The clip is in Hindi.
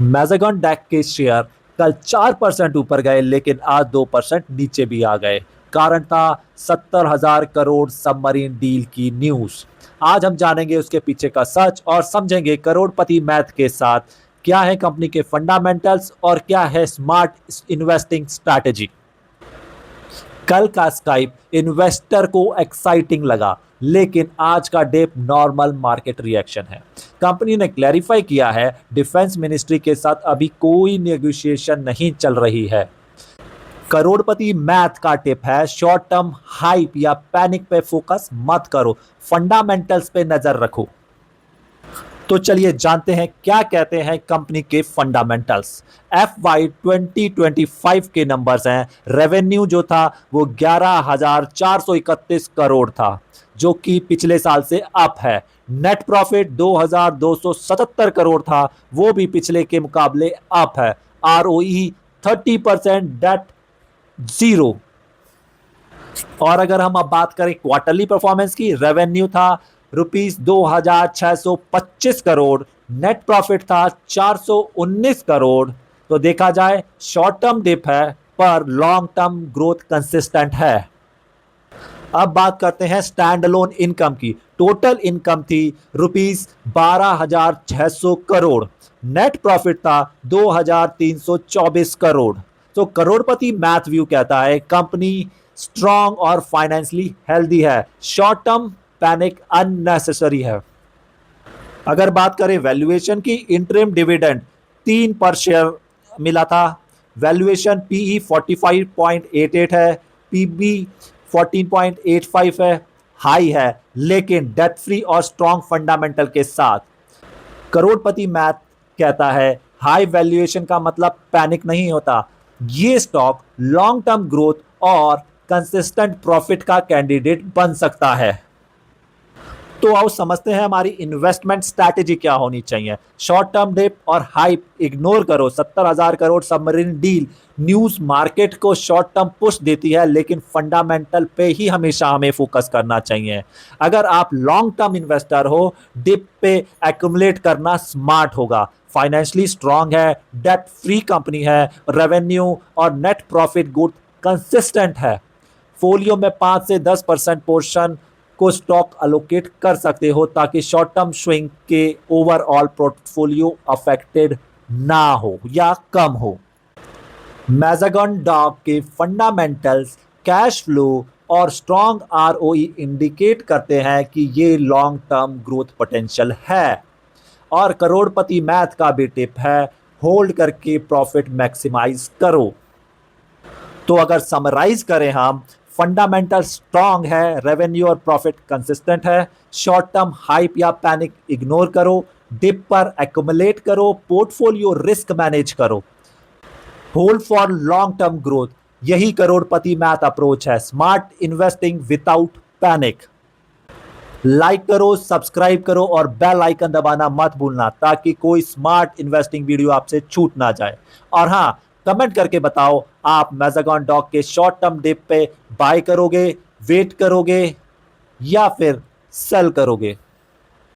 मैज़ागन डैक के शेयर कल 4% ऊपर गए लेकिन आज 2% नीचे भी आ गए। कारण था 70,000 करोड़ सबमरीन डील की न्यूज़। आज हम जानेंगे उसके पीछे का सच और समझेंगे करोड़पति मैथ के साथ क्या है कंपनी के फंडामेंटल्स और क्या है स्मार्ट इन्वेस्टिंग स्ट्रैटेजी। कल का स्काइप इन्वेस्टर को एक्साइटिंग लगा लेकिन आज का डिप नॉर्मल मार्केट रिएक्शन है। कंपनी ने क्लैरिफाई किया है डिफेंस मिनिस्ट्री के साथ अभी कोई नेगोशिएशन नहीं चल रही है। करोड़पति मैथ का टिप है शॉर्ट टर्म हाइप या पैनिक पे फोकस मत करो, फंडामेंटल्स पे नजर रखो। तो चलिए जानते हैं क्या कहते हैं कंपनी के फंडामेंटल्स। FY 2025 के नंबर्स हैं। रेवेन्यू जो था वो 11,431 करोड़ था जो कि पिछले साल से अप है। नेट प्रॉफिट 2,277 करोड़ था, वो भी पिछले के मुकाबले अप है। ROE 30%, debt zero. और अगर हम अब बात करें क्वार्टरली परफॉर्मेंस की, रेवेन्यू था ₹2,625 करोड़, नेट प्रॉफिट था 419 करोड़। तो देखा जाए शॉर्ट टर्म डिप है पर लॉन्ग टर्म ग्रोथ कंसिस्टेंट है। अब बात करते हैं स्टैंड अलोन इनकम की। टोटल इनकम थी ₹12,600 करोड़, नेट प्रॉफिट था 2,324 करोड़। तो करोड़पति मैथ व्यू कहता है कंपनी स्ट्रांग और फाइनेंशियली हेल्दी है, शॉर्ट टर्म पैनिक अननेसेसरी है। अगर बात करें वैल्यूएशन की, इंटरिम डिविडेंड 3 पर शेयर मिला था। वैल्यूएशन PE 45.88 है, PB 14.85 है, हाई है लेकिन डेट फ्री और स्ट्रॉन्ग फंडामेंटल के साथ। करोड़पति मैथ कहता है हाई वैल्यूएशन का मतलब पैनिक नहीं होता, ये स्टॉक लॉन्ग टर्म ग्रोथ और कंसिस्टेंट प्रॉफिट का कैंडिडेट बन सकता है। तो आओ समझते हैं हमारी इन्वेस्टमेंट स्ट्रैटेजी क्या होनी चाहिए। शॉर्ट टर्म डिप और हाइप इग्नोर करो। 70,000 crore submarine deal news market को शॉर्ट टर्म पुश देती है लेकिन फंडामेंटल पे ही हमेशा हमें फोकस करना चाहिए। अगर आप लॉन्ग टर्म इन्वेस्टर हो, डिप पे एक्यूमुलेट करना स्मार्ट होगा। फाइनेंशियली स्ट्रांग है, डेट फ्री कंपनी है, रेवेन्यू और नेट प्रॉफिट गुड कंसिस्टेंट है। फोलियो में 5 से 10% पोर्शन को स्टॉक अलोकेट कर सकते हो ताकि शॉर्ट टर्म स्विंग के ओवरऑल पोर्टफोलियो अफेक्टेड ना हो या कम हो। मैज़ागन डॉक के फंडामेंटल्स, कैश फ्लो और स्ट्रॉन्ग ROE इंडिकेट करते हैं कि ये लॉन्ग टर्म ग्रोथ पोटेंशियल है। और करोड़पति मैथ का भी टिप है होल्ड करके प्रॉफिट मैक्सिमाइज करो। तो अगर समराइज करें हम, फंडामेंटल स्ट्रांग है, रेवेन्यू और प्रॉफिट कंसिस्टेंट है, शॉर्ट टर्म हाइप या पैनिक इग्नोर करो, डिप पर एक्युमुलेट करो, पोर्टफोलियो रिस्क मैनेज करो, hold for long term growth. यही करोड़पति मैथ अप्रोच है, smart investing without panic. Like करो, सब्सक्राइब करो और बेल आइकन दबाना मत भूलना ताकि कोई स्मार्ट इन्वेस्टिंग वीडियो आपसे छूट ना जाए। और हाँ, कमेंट करके बताओ आप मैज़ागन डॉक के शॉर्ट टर्म डिप पे बाय करोगे, वेट करोगे या फिर सेल करोगे।